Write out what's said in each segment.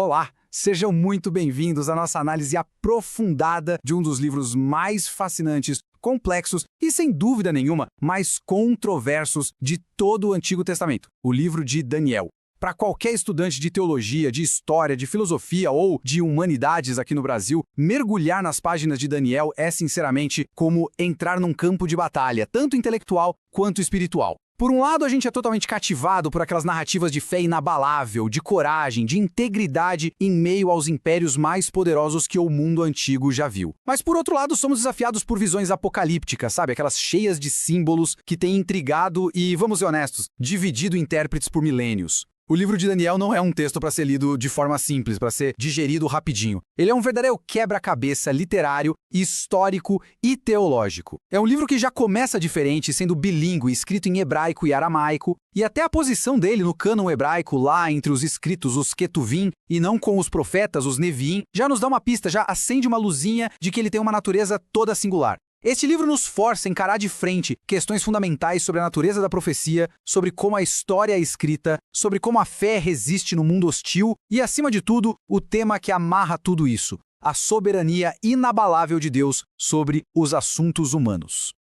Olá, sejam muito bem-vindos à nossa análise aprofundada de um dos livros mais fascinantes, complexos e, sem dúvida nenhuma, mais controversos de todo o Antigo Testamento, o livro de Daniel. Para qualquer estudante de teologia, de história, de filosofia ou de humanidades aqui no Brasil, mergulhar nas páginas de Daniel é, sinceramente, como entrar num campo de batalha, tanto intelectual quanto espiritual. Por um lado, a gente é totalmente cativado por aquelas narrativas de fé inabalável, de coragem, de integridade em meio aos impérios mais poderosos que o mundo antigo já viu. Mas por outro lado, somos desafiados por visões apocalípticas, sabe? Aquelas cheias de símbolos que têm intrigado e, vamos ser honestos, dividido intérpretes por milênios. O livro de Daniel não é um texto para ser lido de forma simples, para ser digerido rapidinho. Ele é um verdadeiro quebra-cabeça literário, histórico e teológico. É um livro que já começa diferente, sendo bilíngue, escrito em hebraico e aramaico, e até a posição dele no cânon hebraico, lá entre os escritos, os Ketuvim, e não com os profetas, os Neviim, já nos dá uma pista, já acende uma luzinha de que ele tem uma natureza toda singular. Este livro nos força a encarar de frente questões fundamentais sobre a natureza da profecia, sobre como a história é escrita, sobre como a fé resiste no mundo hostil e, acima de tudo, o tema que amarra tudo isso, a soberania inabalável de Deus sobre os assuntos humanos.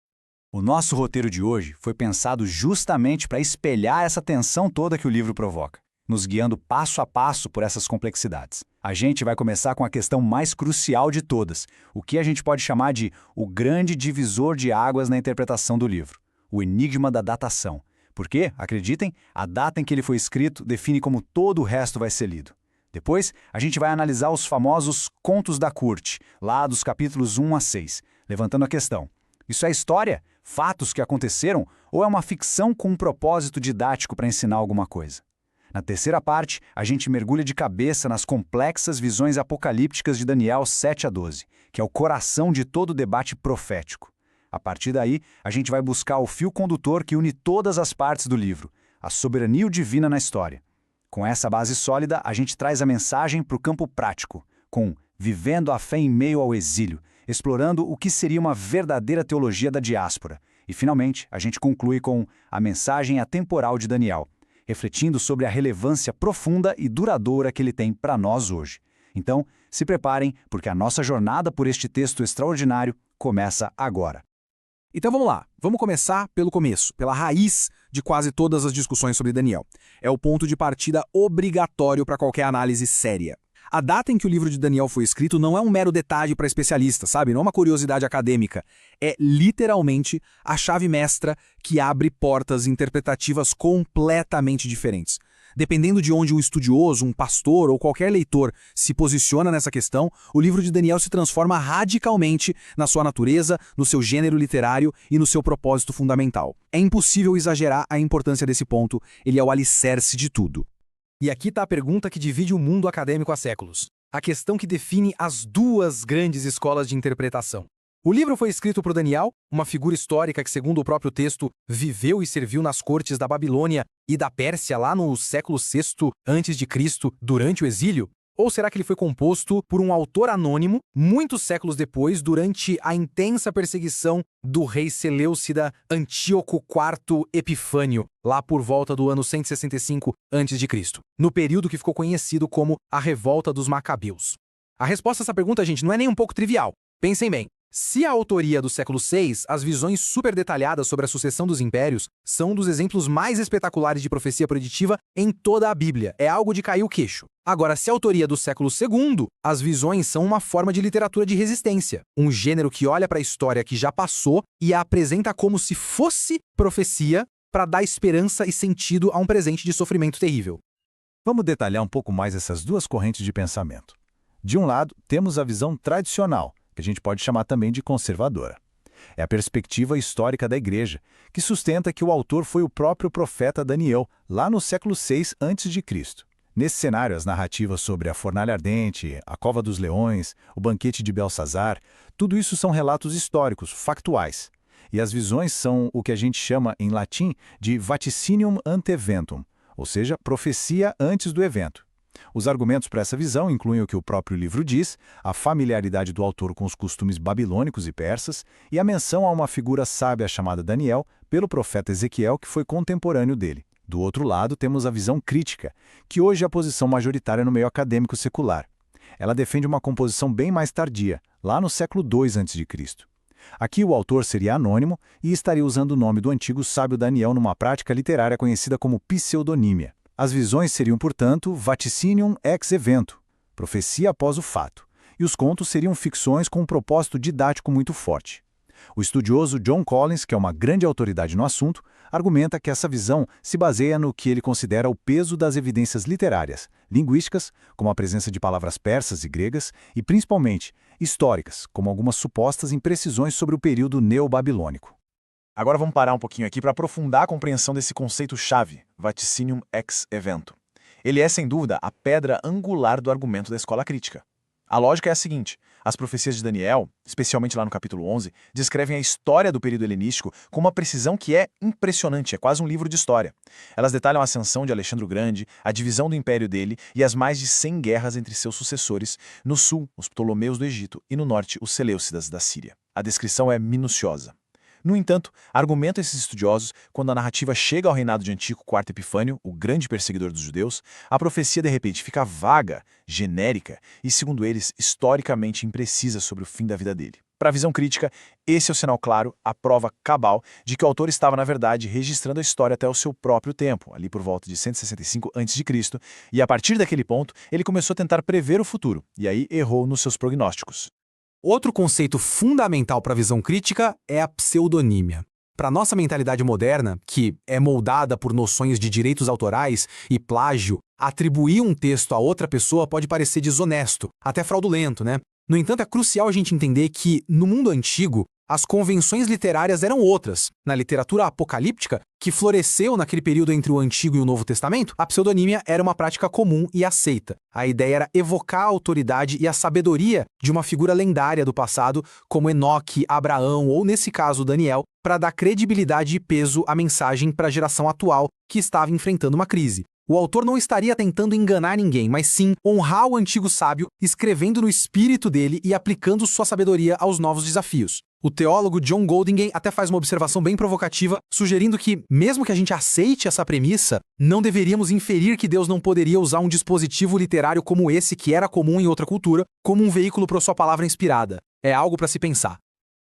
O nosso roteiro de hoje foi pensado justamente para espelhar essa tensão toda que o livro provoca, nos guiando passo a passo por essas complexidades. A gente vai começar com a questão mais crucial de todas, o que a gente pode chamar de o grande divisor de águas na interpretação do livro, o enigma da datação. Porque, acreditem, a data em que ele foi escrito define como todo o resto vai ser lido. Depois, a gente vai analisar os famosos contos da corte, lá dos capítulos 1 a 6, levantando a questão: isso é história? Fatos que aconteceram? Ou é uma ficção com um propósito didático para ensinar alguma coisa? Na terceira parte, a gente mergulha de cabeça nas complexas visões apocalípticas de Daniel 7 a 12, que é o coração de todo o debate profético. A partir daí, a gente vai buscar o fio condutor que une todas as partes do livro, a soberania divina na história. Com essa base sólida, a gente traz a mensagem para o campo prático, com Vivendo a Fé em Meio ao Exílio, explorando o que seria uma verdadeira teologia da diáspora. E, finalmente, a gente conclui com a mensagem atemporal de Daniel, refletindo sobre a relevância profunda e duradoura que ele tem para nós hoje. Então, se preparem, porque a nossa jornada por este texto extraordinário começa agora. Então vamos lá, vamos começar pelo começo, pela raiz de quase todas as discussões sobre Daniel. É o ponto de partida obrigatório para qualquer análise séria. A data em que o livro de Daniel foi escrito não é um mero detalhe para especialistas, sabe? Não é uma curiosidade acadêmica. É literalmente a chave mestra que abre portas interpretativas completamente diferentes. Dependendo de onde um estudioso, um pastor ou qualquer leitor se posiciona nessa questão, o livro de Daniel se transforma radicalmente na sua natureza, no seu gênero literário e no seu propósito fundamental. É impossível exagerar a importância desse ponto, ele é o alicerce de tudo. E aqui está a pergunta que divide o mundo acadêmico há séculos. A questão que define as duas grandes escolas de interpretação. O livro foi escrito por Daniel, uma figura histórica que, segundo o próprio texto, viveu e serviu nas cortes da Babilônia e da Pérsia lá no século VI a.C., durante o exílio? Ou será que ele foi composto por um autor anônimo, muitos séculos depois, durante a intensa perseguição do rei Seleucida Antíoco IV Epifânio, lá por volta do ano 165 a.C., no período que ficou conhecido como a Revolta dos Macabeus? A resposta a essa pergunta, gente, não é nem um pouco trivial. Pensem bem. Se a autoria do século VI, as visões super detalhadas sobre a sucessão dos impérios são um dos exemplos mais espetaculares de profecia preditiva em toda a Bíblia. É algo de cair o queixo. Agora, se a autoria do século II, as visões são uma forma de literatura de resistência. Um gênero que olha para a história que já passou e a apresenta como se fosse profecia para dar esperança e sentido a um presente de sofrimento terrível. Vamos detalhar um pouco mais essas duas correntes de pensamento. De um lado, temos a visão tradicional, que a gente pode chamar também de conservadora. É a perspectiva histórica da Igreja, que sustenta que o autor foi o próprio profeta Daniel, lá no século VI a.C. Nesse cenário, as narrativas sobre a fornalha ardente, a cova dos leões, o banquete de Belsazar, tudo isso são relatos históricos, factuais. E as visões são o que a gente chama, em latim, de vaticinium ante eventum, ou seja, profecia antes do evento. Os argumentos para essa visão incluem o que o próprio livro diz, a familiaridade do autor com os costumes babilônicos e persas e a menção a uma figura sábia chamada Daniel pelo profeta Ezequiel, que foi contemporâneo dele. Do outro lado, temos a visão crítica, que hoje é a posição majoritária no meio acadêmico secular. Ela defende uma composição bem mais tardia, lá no século II a.C. Aqui o autor seria anônimo e estaria usando o nome do antigo sábio Daniel numa prática literária conhecida como pseudonímia. As visões seriam, portanto, vaticinium ex evento, profecia após o fato, e os contos seriam ficções com um propósito didático muito forte. O estudioso John Collins, que é uma grande autoridade no assunto, argumenta que essa visão se baseia no que ele considera o peso das evidências literárias, linguísticas, como a presença de palavras persas e gregas, e principalmente históricas, como algumas supostas imprecisões sobre o período neobabilônico. Agora vamos parar um pouquinho aqui para aprofundar a compreensão desse conceito-chave, vaticinium ex evento. Ele é, sem dúvida, a pedra angular do argumento da escola crítica. A lógica é a seguinte: as profecias de Daniel, especialmente lá no capítulo 11, descrevem a história do período helenístico com uma precisão que é impressionante, é quase um livro de história. Elas detalham a ascensão de Alexandre o Grande, a divisão do império dele e as mais de 100 guerras entre seus sucessores, no sul, os Ptolomeus do Egito, e no norte, os Seleucidas da Síria. A descrição é minuciosa. No entanto, argumentam esses estudiosos, quando a narrativa chega ao reinado de Antíoco IV Epifânio, o grande perseguidor dos judeus, a profecia de repente fica vaga, genérica e, segundo eles, historicamente imprecisa sobre o fim da vida dele. Para a visão crítica, esse é o sinal claro, a prova cabal, de que o autor estava, na verdade, registrando a história até o seu próprio tempo, ali por volta de 165 a.C., e a partir daquele ponto, ele começou a tentar prever o futuro, e aí errou nos seus prognósticos. Outro conceito fundamental para a visão crítica é a pseudonímia. Para nossa mentalidade moderna, que é moldada por noções de direitos autorais e plágio, atribuir um texto a outra pessoa pode parecer desonesto, até fraudulento, né? No entanto, é crucial a gente entender que, no mundo antigo, as convenções literárias eram outras. Na literatura apocalíptica, que floresceu naquele período entre o Antigo e o Novo Testamento, a pseudonímia era uma prática comum e aceita. A ideia era evocar a autoridade e a sabedoria de uma figura lendária do passado, como Enoque, Abraão ou, nesse caso, Daniel, para dar credibilidade e peso à mensagem para a geração atual que estava enfrentando uma crise. O autor não estaria tentando enganar ninguém, mas sim honrar o antigo sábio, escrevendo no espírito dele e aplicando sua sabedoria aos novos desafios. O teólogo John Goldingen até faz uma observação bem provocativa, sugerindo que, mesmo que a gente aceite essa premissa, não deveríamos inferir que Deus não poderia usar um dispositivo literário como esse, que era comum em outra cultura, como um veículo para sua palavra inspirada. É algo para se pensar.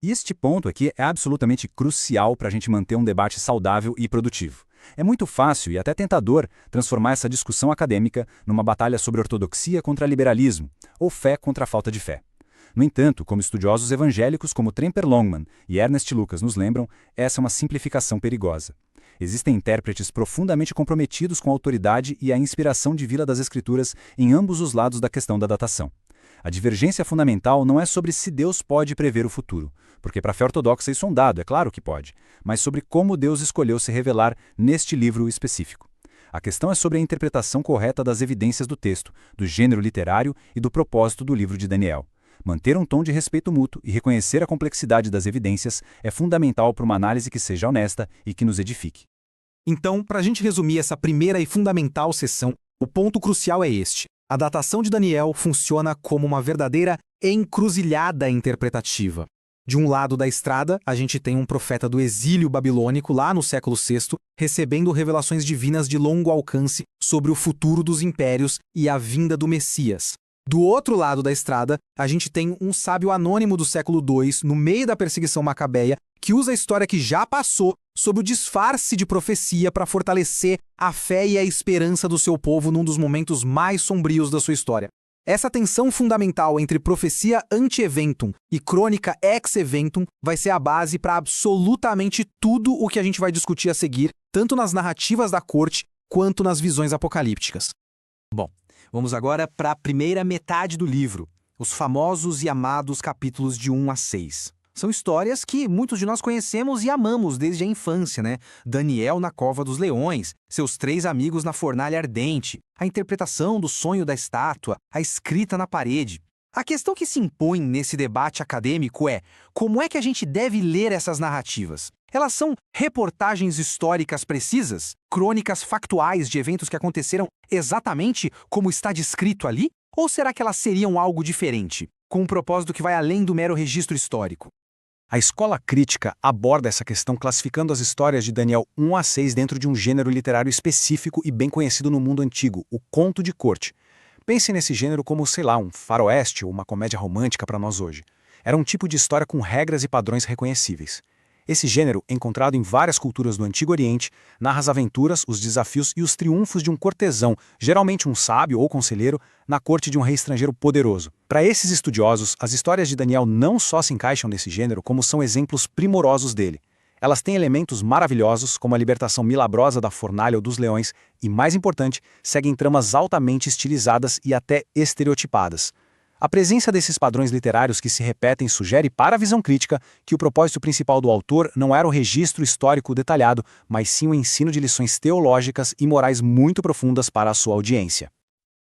E este ponto aqui é absolutamente crucial para a gente manter um debate saudável e produtivo. É muito fácil e até tentador transformar essa discussão acadêmica numa batalha sobre ortodoxia contra liberalismo, ou fé contra a falta de fé. No entanto, como estudiosos evangélicos como Tremper Longman e Ernest Lucas nos lembram, essa é uma simplificação perigosa. Existem intérpretes profundamente comprometidos com a autoridade e a inspiração divina das Escrituras em ambos os lados da questão da datação. A divergência fundamental não é sobre se Deus pode prever o futuro, porque para a fé ortodoxa isso é um dado, é claro que pode, mas sobre como Deus escolheu se revelar neste livro específico. A questão é sobre a interpretação correta das evidências do texto, do gênero literário e do propósito do livro de Daniel. Manter um tom de respeito mútuo e reconhecer a complexidade das evidências é fundamental para uma análise que seja honesta e que nos edifique. Então, para a gente resumir essa primeira e fundamental sessão, o ponto crucial é este. A datação de Daniel funciona como uma verdadeira encruzilhada interpretativa. De um lado da estrada, a gente tem um profeta do exílio babilônico lá no século VI, recebendo revelações divinas de longo alcance sobre o futuro dos impérios e a vinda do Messias. Do outro lado da estrada, a gente tem um sábio anônimo do século II, no meio da perseguição macabeia, que usa a história que já passou sob o disfarce de profecia para fortalecer a fé e a esperança do seu povo num dos momentos mais sombrios da sua história. Essa tensão fundamental entre profecia ante-eventum e crônica ex-eventum vai ser a base para absolutamente tudo o que a gente vai discutir a seguir, tanto nas narrativas da corte quanto nas visões apocalípticas. Bom, vamos agora para a primeira metade do livro, os famosos e amados capítulos de 1 a 6. São histórias que muitos de nós conhecemos e amamos desde a infância, né? Daniel na cova dos leões, seus 3 amigos na fornalha ardente, a interpretação do sonho da estátua, a escrita na parede. A questão que se impõe nesse debate acadêmico é: como é que a gente deve ler essas narrativas? Elas são reportagens históricas precisas? Crônicas factuais de eventos que aconteceram exatamente como está descrito ali? Ou será que elas seriam algo diferente, com um propósito que vai além do mero registro histórico? A escola crítica aborda essa questão classificando as histórias de Daniel 1 a 6 dentro de um gênero literário específico e bem conhecido no mundo antigo, o conto de corte. Pense nesse gênero como, sei lá, um faroeste ou uma comédia romântica para nós hoje. Era um tipo de história com regras e padrões reconhecíveis. Esse gênero, encontrado em várias culturas do Antigo Oriente, narra as aventuras, os desafios e os triunfos de um cortesão, geralmente um sábio ou conselheiro, na corte de um rei estrangeiro poderoso. Para esses estudiosos, as histórias de Daniel não só se encaixam nesse gênero, como são exemplos primorosos dele. Elas têm elementos maravilhosos, como a libertação milagrosa da fornalha ou dos leões, e, mais importante, seguem tramas altamente estilizadas e até estereotipadas. A presença desses padrões literários que se repetem sugere para a visão crítica que o propósito principal do autor não era o registro histórico detalhado, mas sim o ensino de lições teológicas e morais muito profundas para a sua audiência.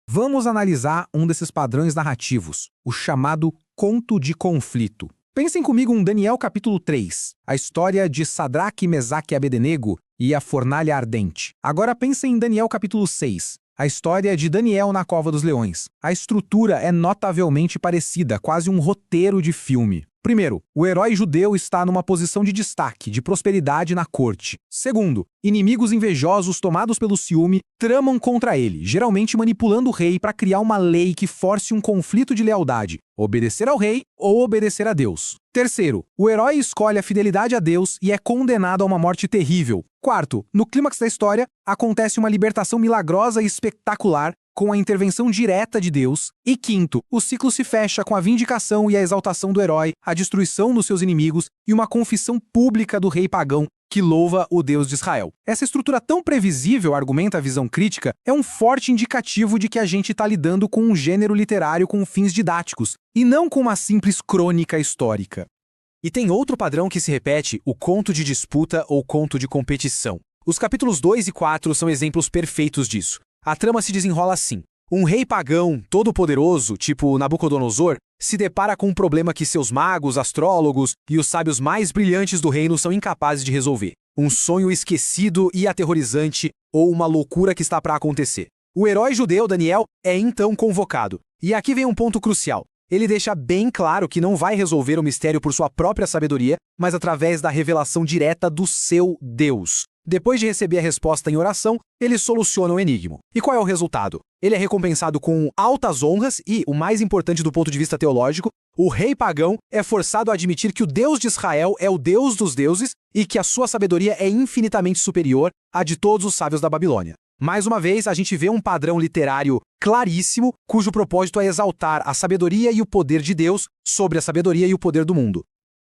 Vamos analisar um desses padrões narrativos, o chamado conto de conflito. Pensem comigo em Daniel capítulo 3, a história de Sadraque, Mesaque e Abednego e a fornalha ardente. Agora pensem em Daniel capítulo 6, a história de Daniel na cova dos leões. A estrutura é notavelmente parecida, quase um roteiro de filme. Primeiro, o herói judeu está numa posição de destaque, de prosperidade na corte. Segundo, inimigos invejosos tomados pelo ciúme tramam contra ele, geralmente manipulando o rei para criar uma lei que force um conflito de lealdade, obedecer ao rei ou obedecer a Deus. Terceiro, o herói escolhe a fidelidade a Deus e é condenado a uma morte terrível. Quarto, no clímax da história, acontece uma libertação milagrosa e espetacular com a intervenção direta de Deus. E quinto, o ciclo se fecha com a vindicação e a exaltação do herói, a destruição dos seus inimigos e uma confissão pública do rei pagão que louva o Deus de Israel. Essa estrutura tão previsível, argumenta a visão crítica, é um forte indicativo de que a gente está lidando com um gênero literário com fins didáticos, e não com uma simples crônica histórica. E tem outro padrão que se repete, o conto de disputa ou conto de competição. Os capítulos 2 e 4 são exemplos perfeitos disso. A trama se desenrola assim. Um rei pagão, todo-poderoso, tipo Nabucodonosor, se depara com um problema que seus magos, astrólogos e os sábios mais brilhantes do reino são incapazes de resolver. Um sonho esquecido e aterrorizante ou uma loucura que está para acontecer. O herói judeu Daniel é então convocado. E aqui vem um ponto crucial. Ele deixa bem claro que não vai resolver o mistério por sua própria sabedoria, mas através da revelação direta do seu Deus. Depois de receber a resposta em oração, ele soluciona o enigma. E qual é o resultado? Ele é recompensado com altas honras e, o mais importante do ponto de vista teológico, o rei pagão é forçado a admitir que o Deus de Israel é o Deus dos deuses e que a sua sabedoria é infinitamente superior à de todos os sábios da Babilônia. Mais uma vez, a gente vê um padrão literário claríssimo, cujo propósito é exaltar a sabedoria e o poder de Deus sobre a sabedoria e o poder do mundo.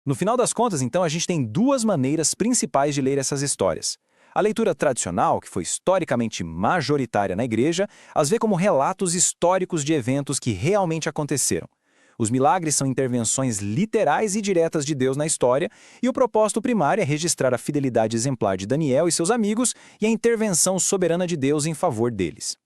No final das contas, então, a gente tem duas maneiras principais de ler essas histórias. A leitura tradicional, que foi historicamente majoritária na igreja, as vê como relatos históricos de eventos que realmente aconteceram. Os milagres são intervenções literais e diretas de Deus na história, e o propósito primário é registrar a fidelidade exemplar de Daniel e seus amigos e a intervenção soberana de Deus em favor deles.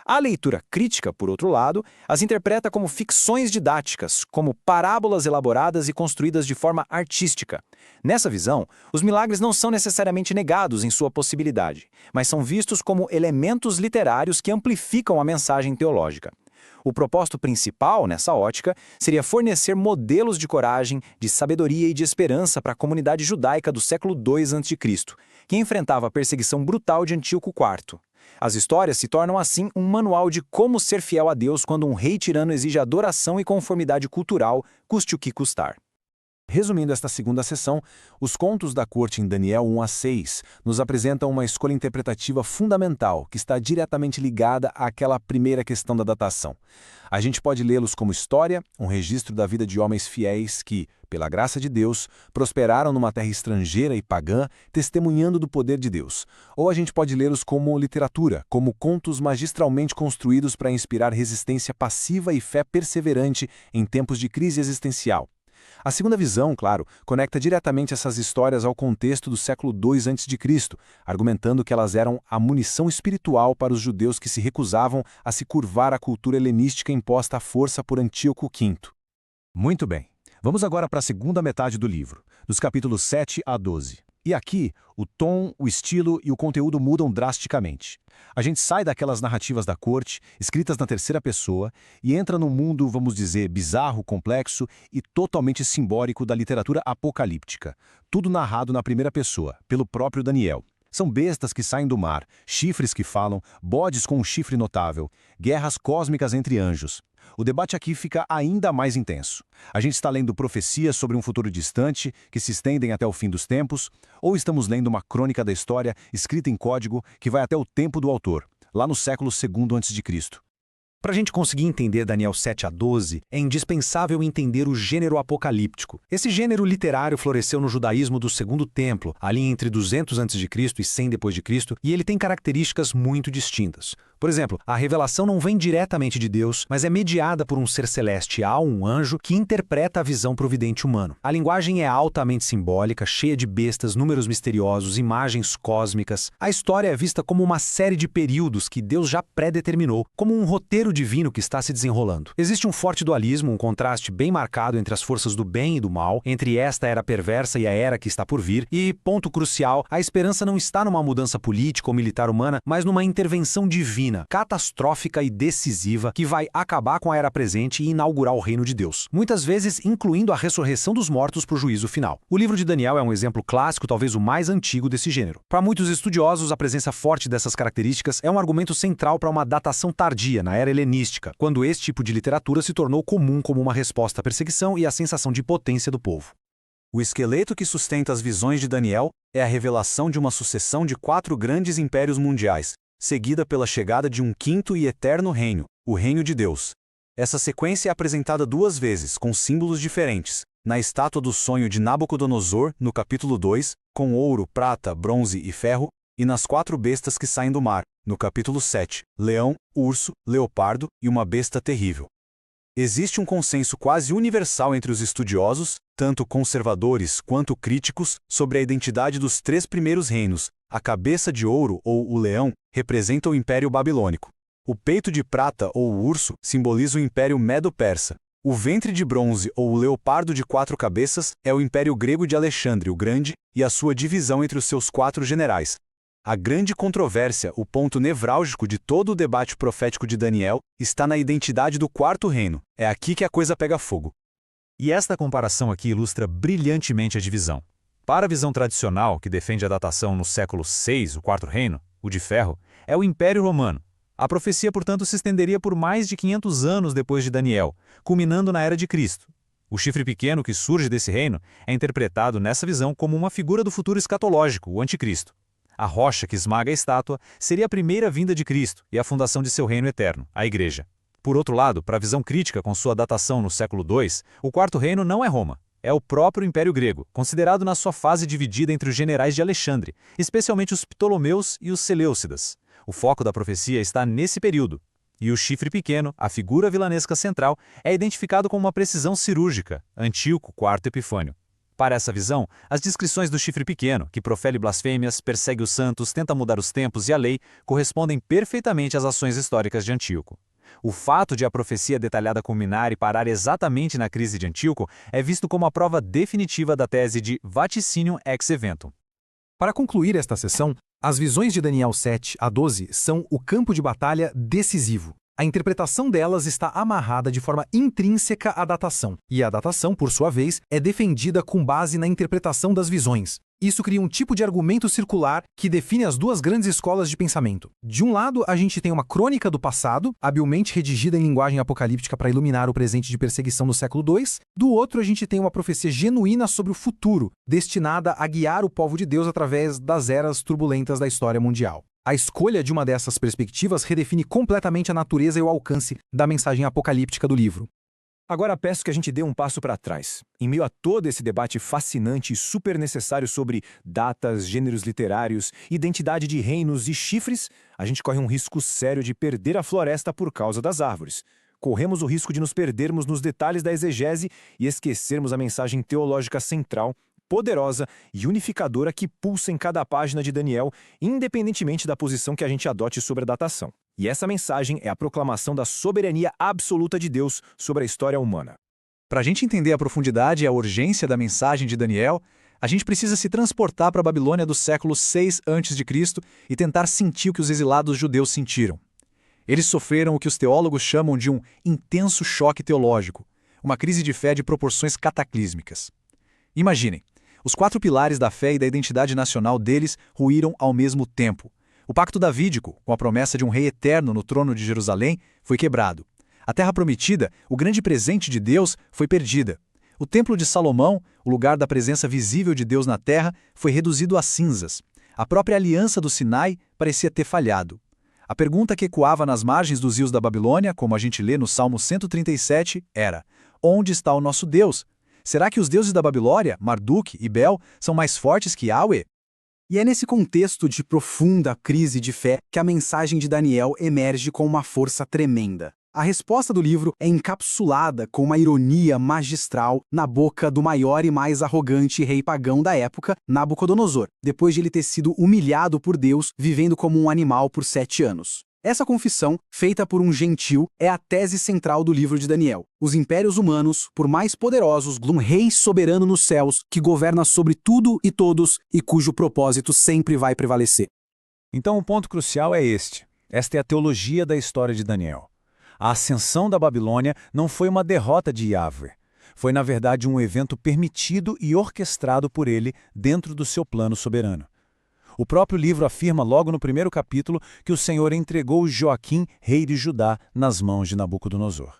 A leitura crítica, por outro lado, as interpreta como ficções didáticas, como parábolas elaboradas e construídas de forma artística. Nessa visão, os milagres não são necessariamente negados em sua possibilidade, mas são vistos como elementos literários que amplificam a mensagem teológica. O propósito principal, nessa ótica, seria fornecer modelos de coragem, de sabedoria e de esperança para a comunidade judaica do século II a.C., que enfrentava a perseguição brutal de Antíoco IV. As histórias se tornam, assim, um manual de como ser fiel a Deus quando um rei tirano exige adoração e conformidade cultural, custe o que custar. Resumindo esta segunda sessão, os contos da corte em Daniel 1 a 6 nos apresentam uma escolha interpretativa fundamental que está diretamente ligada àquela primeira questão da datação. A gente pode lê-los como história, um registro da vida de homens fiéis que, pela graça de Deus, prosperaram numa terra estrangeira e pagã, testemunhando do poder de Deus. Ou a gente pode lê-los como literatura, como contos magistralmente construídos para inspirar resistência passiva e fé perseverante em tempos de crise existencial. A segunda visão, claro, conecta diretamente essas histórias ao contexto do século II a.C., argumentando que elas eram a munição espiritual para os judeus que se recusavam a se curvar à cultura helenística imposta à força por Antíoco V. Muito bem. Vamos agora para a segunda metade do livro, dos capítulos 7 a 12. E aqui, o tom, o estilo e o conteúdo mudam drasticamente. A gente sai daquelas narrativas da corte, escritas na terceira pessoa, e entra num mundo, vamos dizer, bizarro, complexo e totalmente simbólico da literatura apocalíptica. Tudo narrado na primeira pessoa, pelo próprio Daniel. São bestas que saem do mar, chifres que falam, bodes com um chifre notável, guerras cósmicas entre anjos. O debate aqui fica ainda mais intenso. A gente está lendo profecias sobre um futuro distante, que se estendem até o fim dos tempos, ou estamos lendo uma crônica da história escrita em código que vai até o tempo do autor, lá no século II a.C. Para a gente conseguir entender Daniel 7 a 12, é indispensável entender o gênero apocalíptico. Esse gênero literário floresceu no judaísmo do Segundo Templo, ali entre 200 a.C. e 100 d.C., e ele tem características muito distintas. Por exemplo, a revelação não vem diretamente de Deus, mas é mediada por um ser celestial, um anjo, que interpreta a visão providente humano. A linguagem é altamente simbólica, cheia de bestas, números misteriosos, imagens cósmicas. A história é vista como uma série de períodos que Deus já pré-determinou, como um roteiro divino que está se desenrolando. Existe um forte dualismo, um contraste bem marcado entre as forças do bem e do mal, entre esta era perversa e a era que está por vir, e, ponto crucial, a esperança não está numa mudança política ou militar humana, mas numa intervenção divina, catastrófica e decisiva, que vai acabar com a era presente e inaugurar o reino de Deus, muitas vezes incluindo a ressurreição dos mortos para o juízo final. O livro de Daniel é um exemplo clássico, talvez o mais antigo desse gênero. Para muitos estudiosos, a presença forte dessas características é um argumento central para uma datação tardia, na era helenística, quando esse tipo de literatura se tornou comum como uma resposta à perseguição e à sensação de potência do povo. O esqueleto que sustenta as visões de Daniel é a revelação de uma sucessão de 4 grandes impérios mundiais, seguida pela chegada de um quinto e eterno reino, o Reino de Deus. Essa sequência é apresentada 2 vezes, com símbolos diferentes. Na estátua do sonho de Nabucodonosor, no capítulo 2, com ouro, prata, bronze e ferro, e nas 4 bestas que saem do mar, no capítulo 7, leão, urso, leopardo e uma besta terrível. Existe um consenso quase universal entre os estudiosos, tanto conservadores quanto críticos, sobre a identidade dos 3 primeiros reinos. A cabeça de ouro, ou o leão, representa o Império Babilônico. O peito de prata, ou o urso, simboliza o Império Medo-Persa. O ventre de bronze, ou o leopardo de 4 cabeças, é o Império Grego de Alexandre o Grande e a sua divisão entre os seus 4 generais. A grande controvérsia, o ponto nevrálgico de todo o debate profético de Daniel, está na identidade do 4º reino. É aqui que a coisa pega fogo. E esta comparação aqui ilustra brilhantemente a divisão. Para a visão tradicional, que defende a datação no século VI, o 4º reino, o de ferro, é o Império Romano. A profecia, portanto, se estenderia por mais de 500 anos depois de Daniel, culminando na Era de Cristo. O chifre pequeno que surge desse reino é interpretado nessa visão como uma figura do futuro escatológico, o Anticristo. A rocha que esmaga a estátua seria a primeira vinda de Cristo e a fundação de seu reino eterno, a Igreja. Por outro lado, para a visão crítica com sua datação no século II, o 4º reino não é Roma. É o próprio Império Grego, considerado na sua fase dividida entre os generais de Alexandre, especialmente os Ptolomeus e os Seleucidas. O foco da profecia está nesse período. E o chifre pequeno, a figura vilanesca central, é identificado com uma precisão cirúrgica, Antíoco IV Epifânio. Para essa visão, as descrições do chifre pequeno, que profere blasfêmias, persegue os santos, tenta mudar os tempos e a lei, correspondem perfeitamente às ações históricas de Antíoco. O fato de a profecia detalhada culminar e parar exatamente na crise de Antíoco é visto como a prova definitiva da tese de vaticinium ex eventum. Para concluir esta sessão, as visões de Daniel 7 a 12 são o campo de batalha decisivo. A interpretação delas está amarrada de forma intrínseca à datação, e a datação, por sua vez, é defendida com base na interpretação das visões. Isso cria um tipo de argumento circular que define as 2 grandes escolas de pensamento. De um lado, a gente tem uma crônica do passado, habilmente redigida em linguagem apocalíptica para iluminar o presente de perseguição do século II. Do outro, a gente tem uma profecia genuína sobre o futuro, destinada a guiar o povo de Deus através das eras turbulentas da história mundial. A escolha de uma dessas perspectivas redefine completamente a natureza e o alcance da mensagem apocalíptica do livro. Agora peço que a gente dê um passo para trás. Em meio a todo esse debate fascinante e super necessário sobre datas, gêneros literários, identidade de reinos e chifres, a gente corre um risco sério de perder a floresta por causa das árvores. Corremos o risco de nos perdermos nos detalhes da exegese e esquecermos a mensagem teológica central, poderosa e unificadora que pulsa em cada página de Daniel, independentemente da posição que a gente adote sobre a datação. E essa mensagem é a proclamação da soberania absoluta de Deus sobre a história humana. Para a gente entender a profundidade e a urgência da mensagem de Daniel, A gente precisa se transportar para a Babilônia do século 6 a.C. e tentar sentir o que os exilados judeus sentiram. Eles sofreram o que os teólogos chamam de um intenso choque teológico, uma crise de fé de proporções cataclísmicas. Imaginem, os 4 pilares da fé e da identidade nacional deles ruíram ao mesmo tempo. O pacto davídico, com a promessa de um rei eterno no trono de Jerusalém, foi quebrado. A terra prometida, o grande presente de Deus, foi perdida. O templo de Salomão, o lugar da presença visível de Deus na terra, foi reduzido a cinzas. A própria aliança do Sinai parecia ter falhado. A pergunta que ecoava nas margens dos rios da Babilônia, como a gente lê no Salmo 137, era: onde está o nosso Deus? Será que os deuses da Babilônia, Marduk e Bel, são mais fortes que Yahweh? E é nesse contexto de profunda crise de fé que a mensagem de Daniel emerge com uma força tremenda. A resposta do livro é encapsulada com uma ironia magistral na boca do maior e mais arrogante rei pagão da época, Nabucodonosor, depois de ele ter sido humilhado por Deus, vivendo como um animal por 7 anos. Essa confissão, feita por um gentil, é a tese central do livro de Daniel. Os impérios humanos, por mais poderosos, um rei soberano nos céus, que governa sobre tudo e todos e cujo propósito sempre vai prevalecer. Então o ponto crucial é este. Esta é a teologia da história de Daniel. A ascensão da Babilônia não foi uma derrota de Yahvé. Foi, na verdade, um evento permitido e orquestrado por ele dentro do seu plano soberano. O próprio livro afirma logo no primeiro capítulo que o Senhor entregou Joaquim, rei de Judá, nas mãos de Nabucodonosor.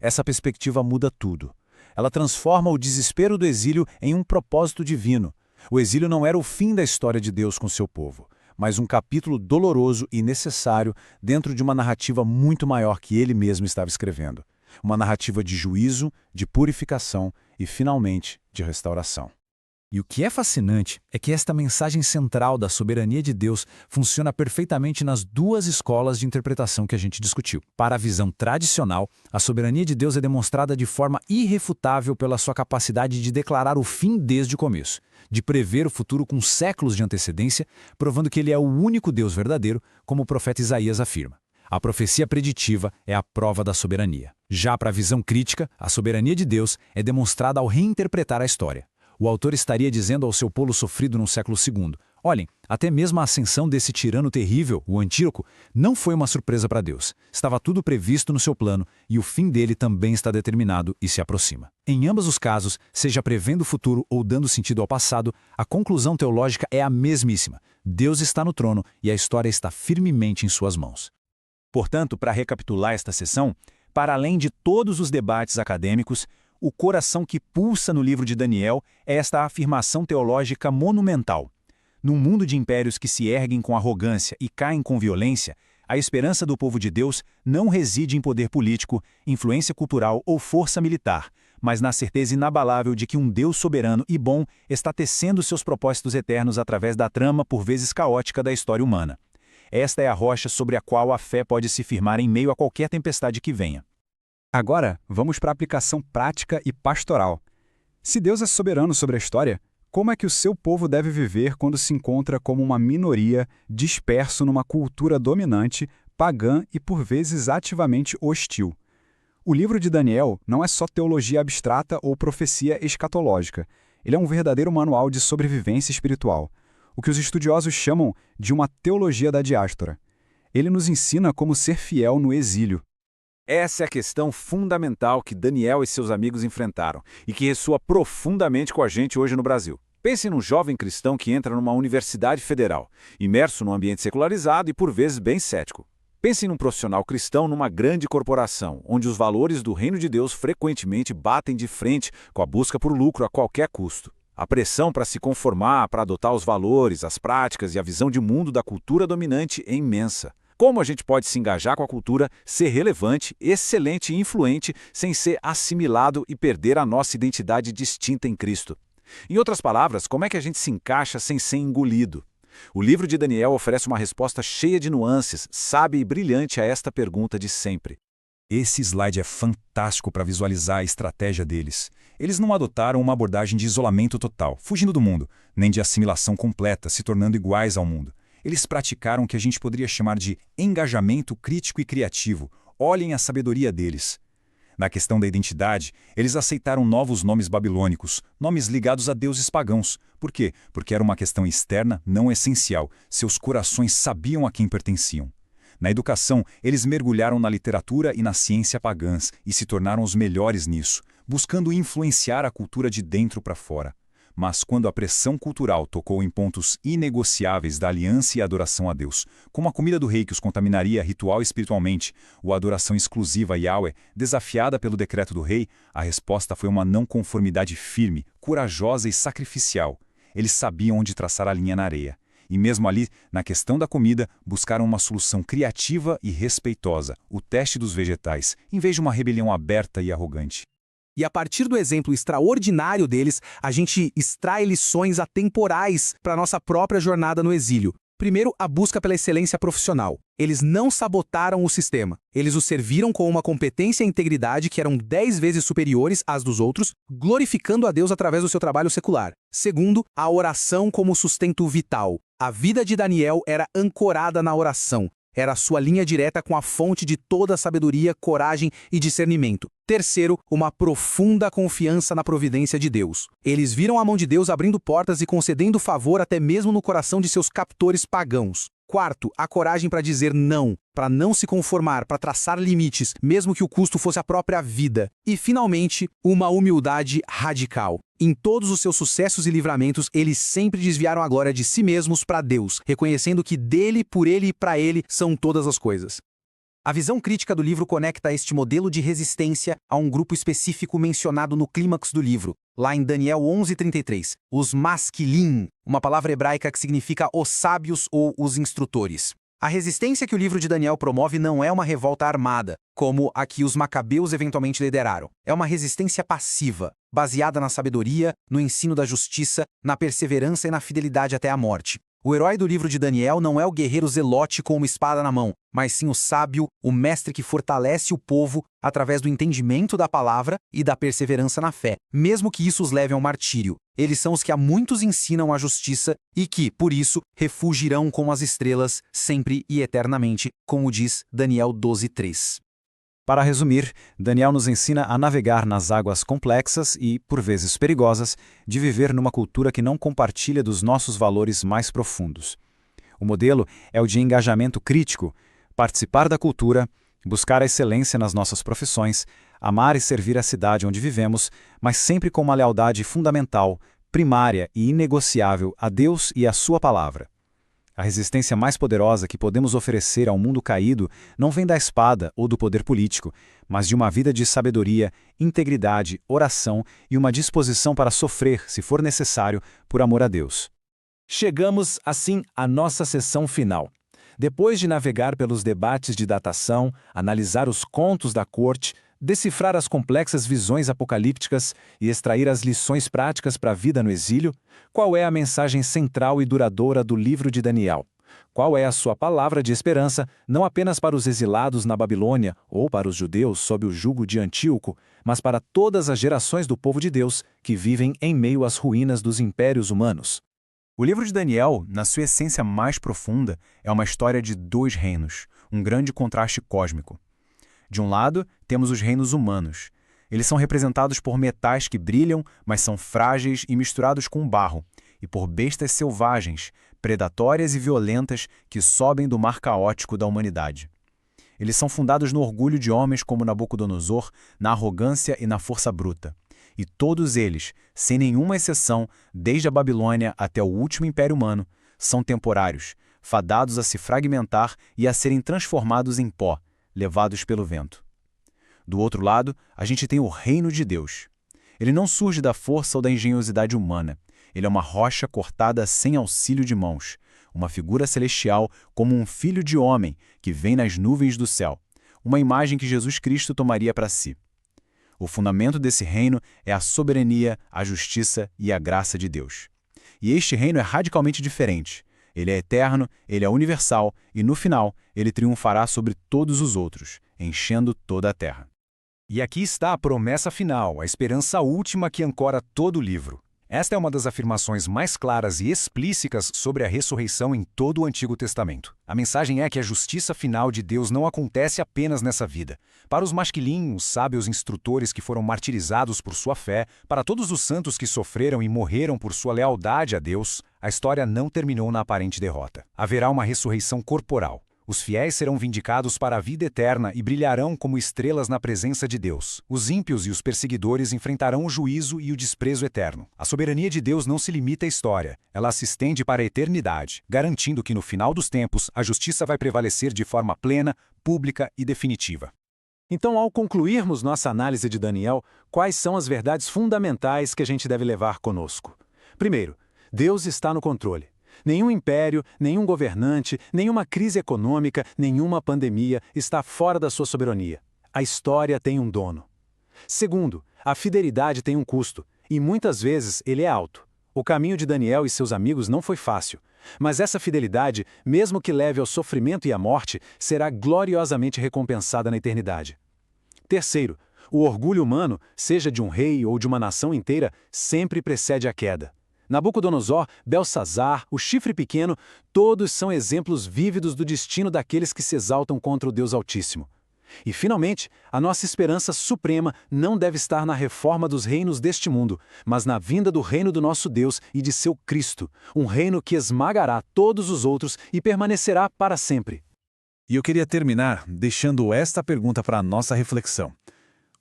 Essa perspectiva muda tudo. Ela transforma o desespero do exílio em um propósito divino. O exílio não era o fim da história de Deus com seu povo, mas um capítulo doloroso e necessário dentro de uma narrativa muito maior que ele mesmo estava escrevendo. Uma narrativa de juízo, de purificação e, finalmente, de restauração. E o que é fascinante é que esta mensagem central da soberania de Deus funciona perfeitamente nas 2 escolas de interpretação que a gente discutiu. Para a visão tradicional, a soberania de Deus é demonstrada de forma irrefutável pela sua capacidade de declarar o fim desde o começo, de prever o futuro com séculos de antecedência, provando que ele é o único Deus verdadeiro, como o profeta Isaías afirma. A profecia preditiva é a prova da soberania. Já para a visão crítica, a soberania de Deus é demonstrada ao reinterpretar a história. O autor estaria dizendo ao seu povo sofrido no século II: olhem, até mesmo a ascensão desse tirano terrível, o Antíoco, não foi uma surpresa para Deus. Estava tudo previsto no seu plano e o fim dele também está determinado e se aproxima. Em ambos os casos, seja prevendo o futuro ou dando sentido ao passado, a conclusão teológica é a mesmíssima. Deus está no trono e a história está firmemente em suas mãos. Portanto, para recapitular esta sessão, para além de todos os debates acadêmicos, o coração que pulsa no livro de Daniel é esta afirmação teológica monumental. Num mundo de impérios que se erguem com arrogância e caem com violência, a esperança do povo de Deus não reside em poder político, influência cultural ou força militar, mas na certeza inabalável de que um Deus soberano e bom está tecendo seus propósitos eternos através da trama por vezes caótica da história humana. Esta é a rocha sobre a qual a fé pode se firmar em meio a qualquer tempestade que venha. Agora, vamos para a aplicação prática e pastoral. Se Deus é soberano sobre a história, como é que o seu povo deve viver quando se encontra como uma minoria disperso numa cultura dominante, pagã e por vezes ativamente hostil? O livro de Daniel não é só teologia abstrata ou profecia escatológica. Ele é um verdadeiro manual de sobrevivência espiritual, o que os estudiosos chamam de uma teologia da diáspora. Ele nos ensina como ser fiel no exílio. Essa é a questão fundamental que Daniel e seus amigos enfrentaram e que ressoa profundamente com a gente hoje no Brasil. Pense num jovem cristão que entra numa universidade federal, imerso num ambiente secularizado e por vezes bem cético. Pense num profissional cristão numa grande corporação, onde os valores do reino de Deus frequentemente batem de frente com a busca por lucro a qualquer custo. A pressão para se conformar, para adotar os valores, as práticas e a visão de mundo da cultura dominante é imensa. Como a gente pode se engajar com a cultura, ser relevante, excelente e influente, sem ser assimilado e perder a nossa identidade distinta em Cristo? Em outras palavras, como é que a gente se encaixa sem ser engolido? O livro de Daniel oferece uma resposta cheia de nuances, sábia e brilhante a esta pergunta de sempre. Esse slide é fantástico para visualizar a estratégia deles. Eles não adotaram uma abordagem de isolamento total, fugindo do mundo, nem de assimilação completa, se tornando iguais ao mundo. Eles praticaram o que a gente poderia chamar de engajamento crítico e criativo. Olhem a sabedoria deles. Na questão da identidade, eles aceitaram novos nomes babilônicos, nomes ligados a deuses pagãos. Por quê? Porque era uma questão externa, não essencial. Seus corações sabiam a quem pertenciam. Na educação, eles mergulharam na literatura e na ciência pagãs e se tornaram os melhores nisso, buscando influenciar a cultura de dentro para fora. Mas quando a pressão cultural tocou em pontos inegociáveis da aliança e adoração a Deus, como a comida do rei que os contaminaria ritual e espiritualmente, ou a adoração exclusiva a Yahweh, desafiada pelo decreto do rei, a resposta foi uma não conformidade firme, corajosa e sacrificial. Eles sabiam onde traçar a linha na areia. E mesmo ali, na questão da comida, buscaram uma solução criativa e respeitosa, o teste dos vegetais, em vez de uma rebelião aberta e arrogante. E a partir do exemplo extraordinário deles, a gente extrai lições atemporais para a nossa própria jornada no exílio. Primeiro, a busca pela excelência profissional. Eles não sabotaram o sistema. Eles o serviram com uma competência e integridade que eram 10 vezes superiores às dos outros, glorificando a Deus através do seu trabalho secular. Segundo, a oração como sustento vital. A vida de Daniel era ancorada na oração. Era a sua linha direta com a fonte de toda a sabedoria, coragem e discernimento. Terceiro, uma profunda confiança na providência de Deus. Eles viram a mão de Deus abrindo portas e concedendo favor até mesmo no coração de seus captores pagãos. Quarto, a coragem para dizer não, para não se conformar, para traçar limites, mesmo que o custo fosse a própria vida. E, finalmente, uma humildade radical. Em todos os seus sucessos e livramentos, eles sempre desviaram a glória de si mesmos para Deus, reconhecendo que dele, por ele e para ele são todas as coisas. A visão crítica do livro conecta este modelo de resistência a um grupo específico mencionado no clímax do livro, lá em Daniel 11:33, os Masquilim, uma palavra hebraica que significa os sábios ou os instrutores. A resistência que o livro de Daniel promove não é uma revolta armada, como a que os macabeus eventualmente lideraram. É uma resistência passiva, baseada na sabedoria, no ensino da justiça, na perseverança e na fidelidade até a morte. O herói do livro de Daniel não é o guerreiro zelote com uma espada na mão, mas sim o sábio, o mestre que fortalece o povo através do entendimento da palavra e da perseverança na fé, mesmo que isso os leve ao martírio. Eles são os que a muitos ensinam a justiça e que, por isso, refugirão como as estrelas, sempre e eternamente, como diz Daniel 12:3. Para resumir, Daniel nos ensina a navegar nas águas complexas e, por vezes perigosas, de viver numa cultura que não compartilha dos nossos valores mais profundos. O modelo é o de engajamento crítico, participar da cultura, buscar a excelência nas nossas profissões, amar e servir a cidade onde vivemos, mas sempre com uma lealdade fundamental, primária e inegociável a Deus e à sua palavra. A resistência mais poderosa que podemos oferecer ao mundo caído não vem da espada ou do poder político, mas de uma vida de sabedoria, integridade, oração e uma disposição para sofrer, se for necessário, por amor a Deus. Chegamos, assim, à nossa sessão final. Depois de navegar pelos debates de datação, analisar os contos da corte, decifrar as complexas visões apocalípticas e extrair as lições práticas para a vida no exílio, qual é a mensagem central e duradoura do livro de Daniel? Qual é a sua palavra de esperança, não apenas para os exilados na Babilônia ou para os judeus sob o jugo de Antíoco, mas para todas as gerações do povo de Deus que vivem em meio às ruínas dos impérios humanos? O livro de Daniel, na sua essência mais profunda, é uma história de dois reinos, um grande contraste cósmico. De um lado, temos os reinos humanos. Eles são representados por metais que brilham, mas são frágeis e misturados com barro, e por bestas selvagens, predatórias e violentas que sobem do mar caótico da humanidade. Eles são fundados no orgulho de homens como Nabucodonosor, na arrogância e na força bruta. E todos eles, sem nenhuma exceção, desde a Babilônia até o último império humano, são temporários, fadados a se fragmentar e a serem transformados em pó, levados pelo vento. Do outro lado, a gente tem o reino de Deus. Ele não surge da força ou da engenhosidade humana. Ele é uma rocha cortada sem auxílio de mãos, uma figura celestial como um filho de homem que vem nas nuvens do céu, uma imagem que Jesus Cristo tomaria para si. O fundamento desse reino é a soberania, a justiça e a graça de Deus. E este reino é radicalmente diferente. Ele é eterno, ele é universal e, no final, ele triunfará sobre todos os outros, enchendo toda a terra. E aqui está a promessa final, a esperança última que ancora todo o livro. Esta é uma das afirmações mais claras e explícitas sobre a ressurreição em todo o Antigo Testamento. A mensagem é que a justiça final de Deus não acontece apenas nessa vida. Para os masquilim, os sábios instrutores que foram martirizados por sua fé, para todos os santos que sofreram e morreram por sua lealdade a Deus, a história não terminou na aparente derrota. Haverá uma ressurreição corporal. Os fiéis serão vindicados para a vida eterna e brilharão como estrelas na presença de Deus. Os ímpios e os perseguidores enfrentarão o juízo e o desprezo eterno. A soberania de Deus não se limita à história, ela se estende para a eternidade, garantindo que no final dos tempos a justiça vai prevalecer de forma plena, pública e definitiva. Então, ao concluirmos nossa análise de Daniel, quais são as verdades fundamentais que a gente deve levar conosco? Primeiro, Deus está no controle. Nenhum império, nenhum governante, nenhuma crise econômica, nenhuma pandemia está fora da sua soberania. A história tem um dono. Segundo, a fidelidade tem um custo, e muitas vezes ele é alto. O caminho de Daniel e seus amigos não foi fácil, mas essa fidelidade, mesmo que leve ao sofrimento e à morte, será gloriosamente recompensada na eternidade. Terceiro, o orgulho humano, seja de um rei ou de uma nação inteira, sempre precede a queda. Nabucodonosor, Belsazar, o chifre pequeno, todos são exemplos vívidos do destino daqueles que se exaltam contra o Deus Altíssimo. E, finalmente, a nossa esperança suprema não deve estar na reforma dos reinos deste mundo, mas na vinda do reino do nosso Deus e de seu Cristo, um reino que esmagará todos os outros e permanecerá para sempre. E eu queria terminar deixando esta pergunta para a nossa reflexão.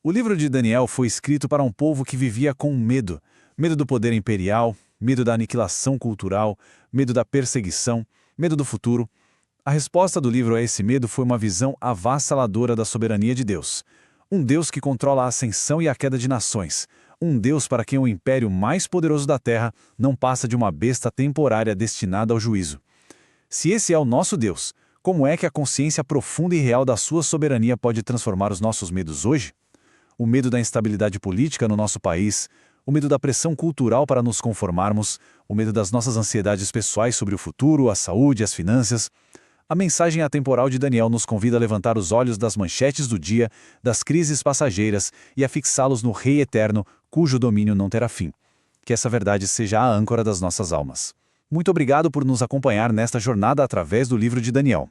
O livro de Daniel foi escrito para um povo que vivia com medo. Medo do poder imperial, medo da aniquilação cultural, medo da perseguição, medo do futuro. A resposta do livro a esse medo foi uma visão avassaladora da soberania de Deus. Um Deus que controla a ascensão e a queda de nações. Um Deus para quem o império mais poderoso da terra não passa de uma besta temporária destinada ao juízo. Se esse é o nosso Deus, como é que a consciência profunda e real da sua soberania pode transformar os nossos medos hoje? O medo da instabilidade política no nosso país, o medo da pressão cultural para nos conformarmos, o medo das nossas ansiedades pessoais sobre o futuro, a saúde, as finanças. A mensagem atemporal de Daniel nos convida a levantar os olhos das manchetes do dia, das crises passageiras e a fixá-los no Rei Eterno, cujo domínio não terá fim. Que essa verdade seja a âncora das nossas almas. Muito obrigado por nos acompanhar nesta jornada através do livro de Daniel.